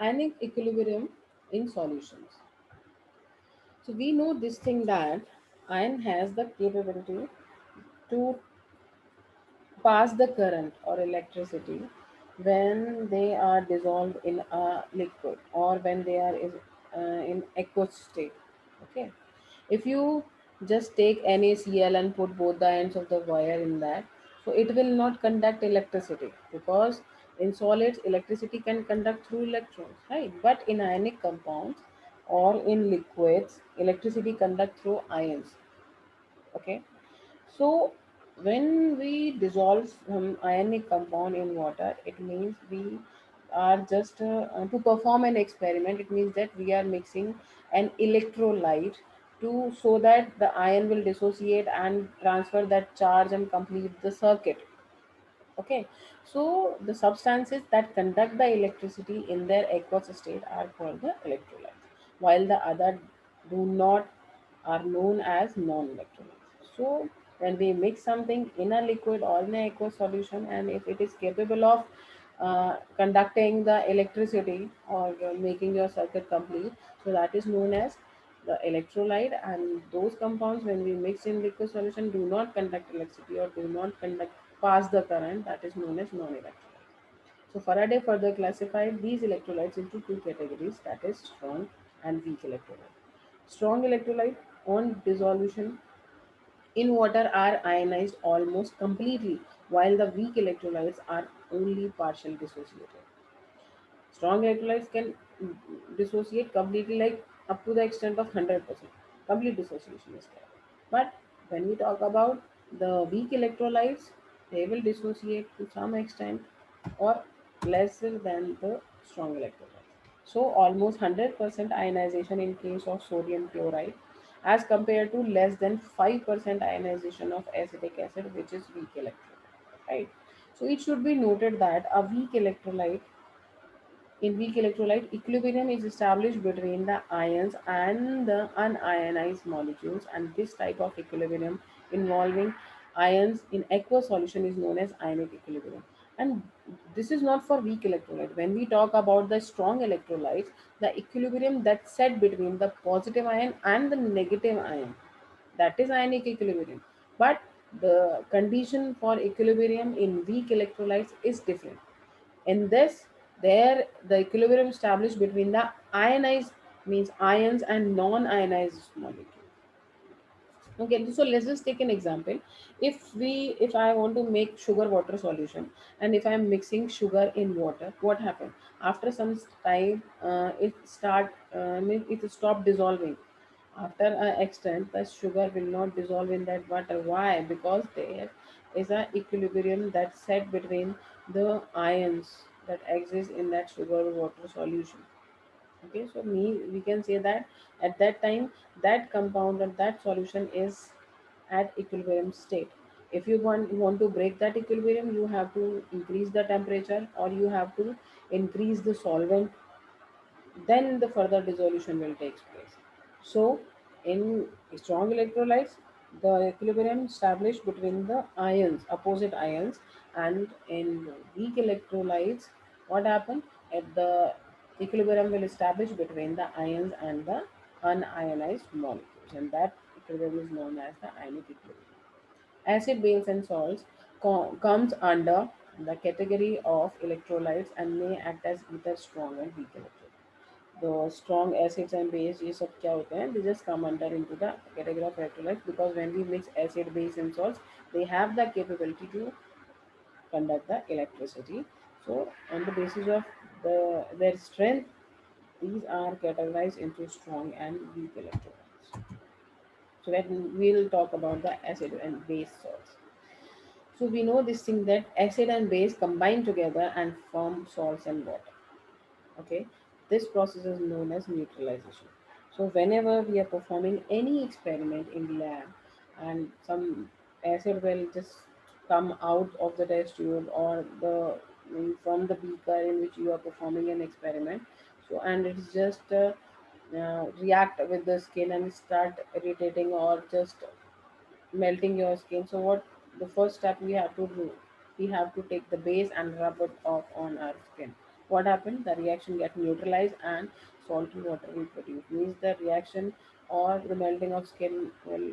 Ionic equilibrium in solutions. So we know this thing that iron has the capability to pass the current or electricity when they are dissolved in a liquid or when they are in aqueous state. Okay, if you just take NaCl and put both the ends of the wire in that, so it will not conduct electricity, because in solids electricity can conduct through electrons, right? But in ionic compounds or in liquids, electricity conduct through ions. Okay, so when we dissolve some ionic compound in water, it means we are just to perform an experiment. It means that we are mixing an electrolyte to so that the ion will dissociate and transfer that charge and complete the circuit. Okay, so the substances that conduct the electricity in their aqueous state are called the electrolytes, while the other do not are known as non-electrolytes. So when we mix something in a liquid or in a aqueous solution, and if it is capable of conducting the electricity or making your circuit complete, so that is known as the electrolyte. And those compounds, when we mix in liquid solution, do not conduct electricity or do not conduct pass the current, that is known as non-electrolyte. So Faraday further classified these electrolytes into two categories, that is strong and weak electrolyte. Strong electrolyte on dissolution in water are ionized almost completely, while the weak electrolytes are only partially dissociated. Strong electrolytes can dissociate completely, like up to the extent of 100%. Complete dissociation is there. But when we talk about the weak electrolytes, they will dissociate to some extent or lesser than the strong electrolytes. So almost 100% ionization in case of sodium chloride, as compared to less than 5% ionization of acetic acid, which is weak electrolyte. Right. So it should be noted that a weak electrolyte in weak electrolyte, equilibrium is established between the ions and the unionized molecules, and this type of equilibrium involving ions in aqueous solution is known as ionic equilibrium. And this is not for weak electrolyte. When we talk about the strong electrolytes, the equilibrium that's set between the positive ion and the negative ion, that is ionic equilibrium. But the condition for equilibrium in weak electrolytes is different. In this, there the equilibrium established between the ionized, means ions, and non-ionized molecules. Okay, so let's just take an example. If I want to make sugar water solution, and if I am mixing sugar in water, what happens? After some time, it stop dissolving. After an extent, the sugar will not dissolve in that water. Why? Because there is an equilibrium that's set between the ions that exist in that sugar water solution. Okay, so we can say that at that time, that compound or that solution is at equilibrium state. If you want to break that equilibrium, you have to increase the temperature or you have to increase the solvent, then the further dissolution will take place. So, in strong electrolytes, the equilibrium established between the ions, opposite ions, and in weak electrolytes, what happens? At the equilibrium will establish between the ions and the unionized molecules, and that equilibrium is known as the ionic equilibrium. Acid, base, and salts comes under the category of electrolytes and may act as either strong and weak electrolytes. The strong acids and base, ये सब क्या होते हैं? They just come under into the category of electrolytes, because when we mix acid, base, and salts, they have the capability to conduct the electricity. So on the basis of their strength, these are categorized into strong and weak electrolytes. So when we'll talk about the acid and base salts. So we know this thing that acid and base combine together and form salts and water. Okay, this process is known as neutralization. So whenever we are performing any experiment in lab and some acid will just come out of the test tube or the from the beaker in which you are performing an experiment, so and it's just react with the skin and start irritating or just melting your skin. So what the first step we have to do, we have to take the base and rub it off on our skin. What happened? The reaction get neutralized and salty water will produce. Means the reaction or the melting of skin will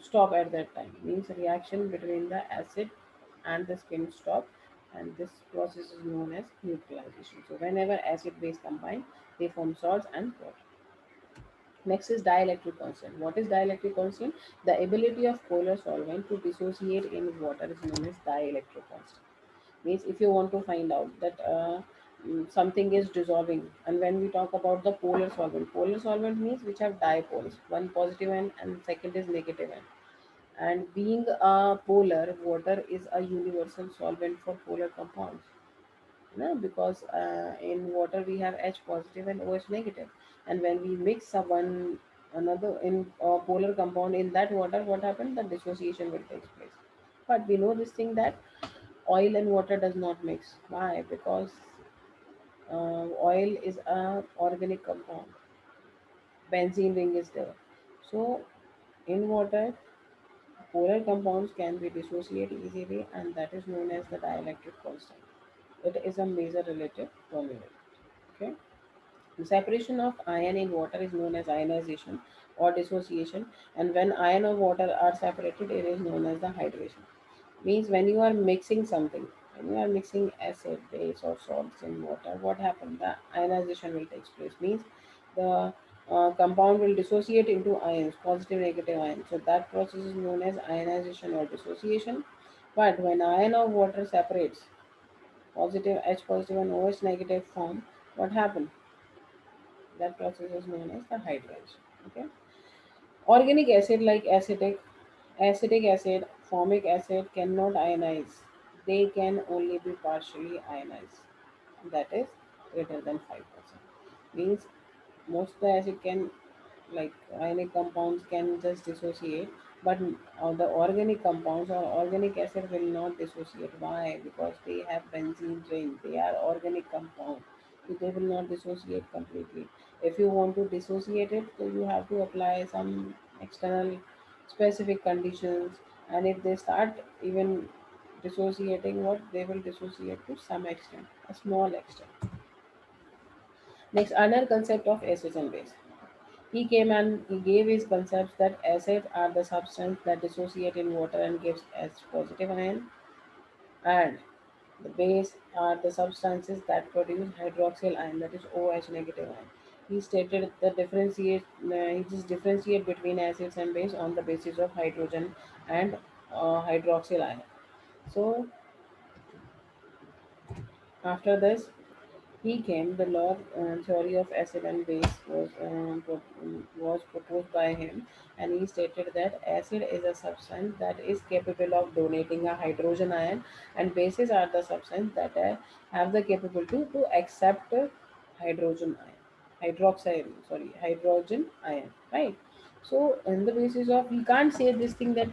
stop at that time. Means reaction between the acid and the skin stop, and this process is known as neutralization. So whenever acid base combine, they form salts and water. Next is dielectric constant. What is dielectric constant? The ability of polar solvent to dissociate in water is known as dielectric constant. Means if you want to find out that something is dissolving, and when we talk about the polar solvent means which have dipoles, one positive and second is negative end. And being a polar, water is a universal solvent for polar compounds. No, because in water we have H positive and OH negative, and when we mix a one another in a polar compound in that water, what happens? The dissociation will take place. But we know this thing that oil and water does not mix. Why? Because oil is a organic compound. Benzene ring is there. So in water, polar compounds can be dissociated easily, and that is known as the dielectric constant. It is a major relative formula. Okay. The separation of ion in water is known as ionization or dissociation, and when ion or water are separated, it is known as the hydration. Means when you are mixing something, when you are mixing acid, base, or salts in water, what happens? The ionization will take place. Means the compound will dissociate into ions, positive, negative ions. So that process is known as ionization or dissociation. But when ion of water separates, positive H positive and OH negative form, what happens? That process is known as the hydration. Okay. Organic acid like acetic acid, formic acid cannot ionize. They can only be partially ionized. That is greater than 5%. Means most of the acid can, like ionic compounds can just dissociate, but the organic compounds or organic acid will not dissociate. Why? Because they have benzene ring. They are organic compound, so they will not dissociate completely. If you want to dissociate it, so you have to apply some external specific conditions, and if they start even dissociating, what they will dissociate to some extent, a small extent. Next, another concept of acids and base. He came and he gave his concepts that acids are the substance that dissociate in water and gives H positive ion, and the base are the substances that produce hydroxyl ion, that is OH negative ion. He stated the he just differentiate between acids and base on the basis of hydrogen and hydroxyl ion. So after this, he came. The law theory of acid and base was proposed by him, and he stated that acid is a substance that is capable of donating a hydrogen ion, and bases are the substance that have the capability to accept hydrogen ion, hydrogen ion, right? So, on the basis of, we can't say this thing that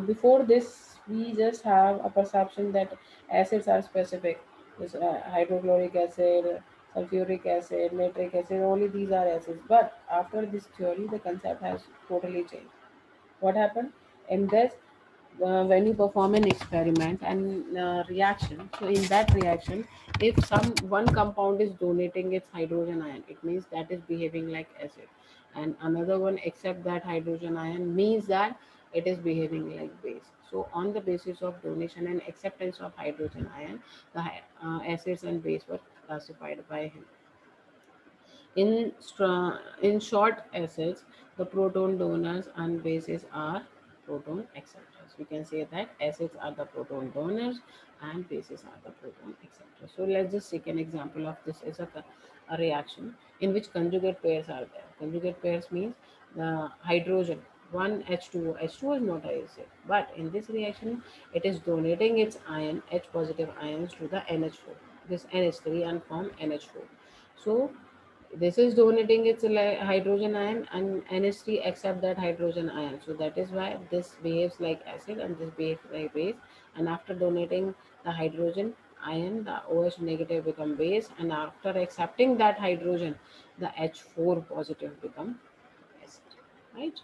before this we just have a perception that acids are specific. This hydrochloric acid, sulfuric acid, nitric acid, only these are acids. But after this theory, the concept has totally changed. What happened? In this, when you perform an experiment and reaction, so in that reaction, if some one compound is donating its hydrogen ion, it means that is behaving like acid, and another one accept that hydrogen ion means that it is behaving like base. So on the basis of donation and acceptance of hydrogen ion, the acids and base were classified by him. In short, acids, the proton donors and bases are proton acceptors. We can say that acids are the proton donors and bases are the proton acceptors. So let's just take an example of this is a reaction in which conjugate pairs are there. Conjugate pairs means the hydrogen, one H2O. H2O is not a acid, but in this reaction, it is donating its ion, H positive ions to the NH4. This NH3 and form NH4. So this is donating its hydrogen ion, and NH3 accept that hydrogen ion. So that is why this behaves like acid and this behaves like base. And after donating the hydrogen ion, the OH negative become base, and after accepting that hydrogen, the H4 positive become acid. Right?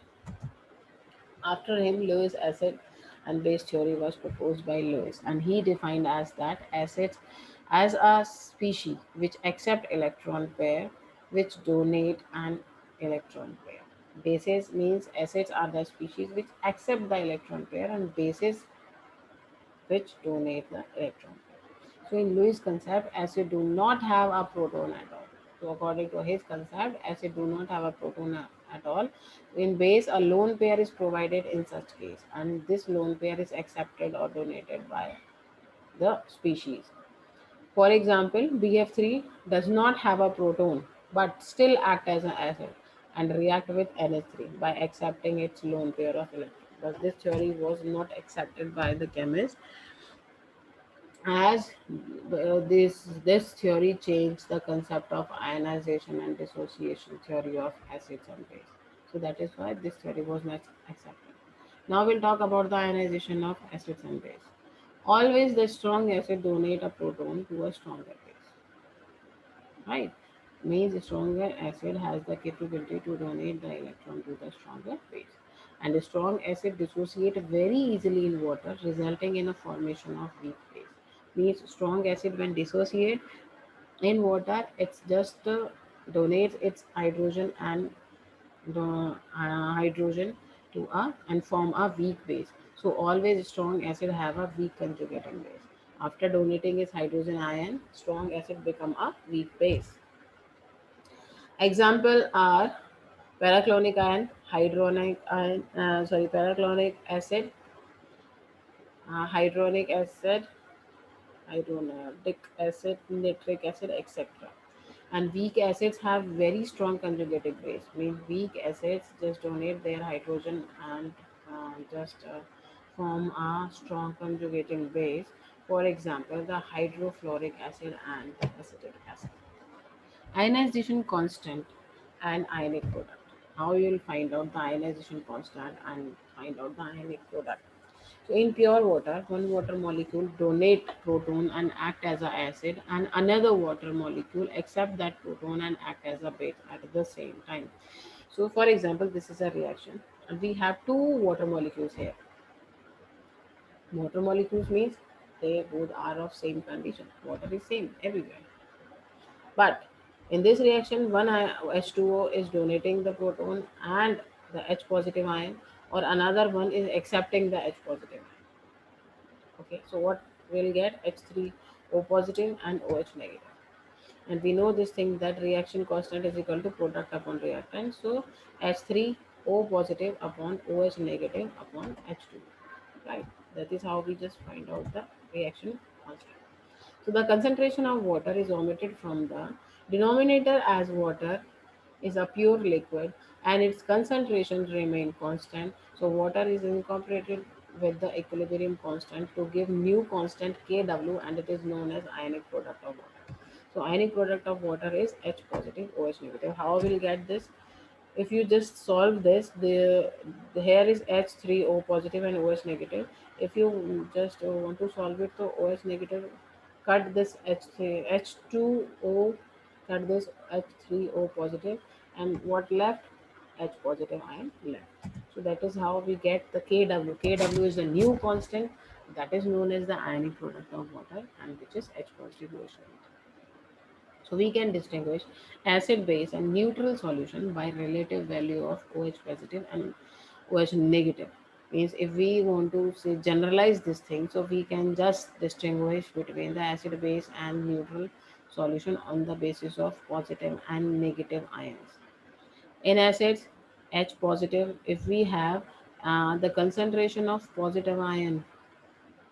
After him, Lewis acid and base theory was proposed by Lewis, and he defined as that acids as a species which accept electron pair which donate an electron pair. Bases means acids are the species which accept the electron pair and bases which donate the electron pair. So in Lewis' concept, acid do not have a proton at all. So according to his concept, acid do not have a proton at all. In base, a lone pair is provided in such case, and this lone pair is accepted or donated by the species. For example, BF3 does not have a proton but still act as an acid and react with NH3 by accepting its lone pair of electrons. But this theory was not accepted by the chemist as this theory changed the concept of ionization and dissociation theory of acids and base. So that is why this theory was not accepted. Now we'll talk about the ionization of acids and base. Always the strong acid donate a proton to a stronger base, right? Means stronger acid has the capability to donate the electron to the stronger base, and a strong acid dissociate very easily in water, resulting in a formation of weak base. Means strong acid when dissociate in water, it's just donates its hydrogen and the hydrogen to a and form a weak base. So always strong acid have a weak conjugating base. After donating its hydrogen ion, strong acid become a weak base. Example are paraclonic ion, hydronic ion, paraclonic acid, hydronic acid, hydronic acid, nitric acid, etc. And weak acids have very strong conjugating base. Means weak acids just donate their hydrogen and just form a strong conjugating base. For example, the hydrofluoric acid and the acetic acid. Ionization constant and ionic product. How you will find out the ionization constant and find out the ionic product. So in pure water, one water molecule donate proton and act as a acid, and another water molecule accept that proton and act as a base at the same time. So for example, this is a reaction, and we have two water molecules here. Water molecules means they both are of same condition. Water is same everywhere. But in this reaction, one H2O is donating the proton and the H positive ion, or another one is accepting the H positive ion. Okay, so what we'll get H3O positive and OH negative. And we know this thing that reaction constant is equal to product upon reactant. So H3O positive upon OH negative upon H2. Right? That is how we just find out the reaction constant. So the concentration of water is omitted from the denominator as water is a pure liquid and its concentration remain constant. So water is incorporated with the equilibrium constant to give new constant Kw, and it is known as ionic product of water. So ionic product of water is H positive, OH negative. How we'll get this? If you just solve this, the here is H3O positive and OH negative. If you just want to solve it, so OH negative, cut this H3 H2O, cut this H3O positive, and what left? H positive ion left. So that is how we get the Kw. Kw is the new constant that is known as the ionic product of water, and which is H positive OH negative. So we can distinguish acid base and neutral solution by relative value of OH positive and OH negative. Means if we want to say generalize this thing, so we can just distinguish between the acid base and neutral solution on the basis of positive and negative ions. In acids, H positive, if we have the concentration of positive ion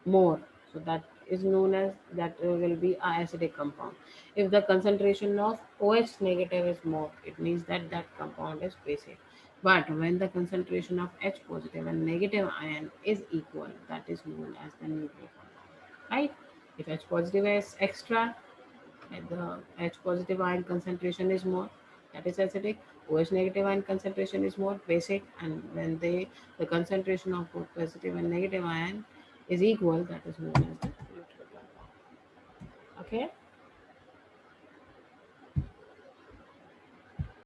more, so that is known as that will be a acidic compound. If the concentration of OH negative is more, it means that that compound is basic. But when the concentration of H positive and negative ion is equal, that is known as the neutral compound, right? If H positive is extra and the H positive ion concentration is more, that is acidic. OH negative ion concentration is more basic, and when the concentration of both positive and negative ion is equal, that is known as the neutral compound. Okay.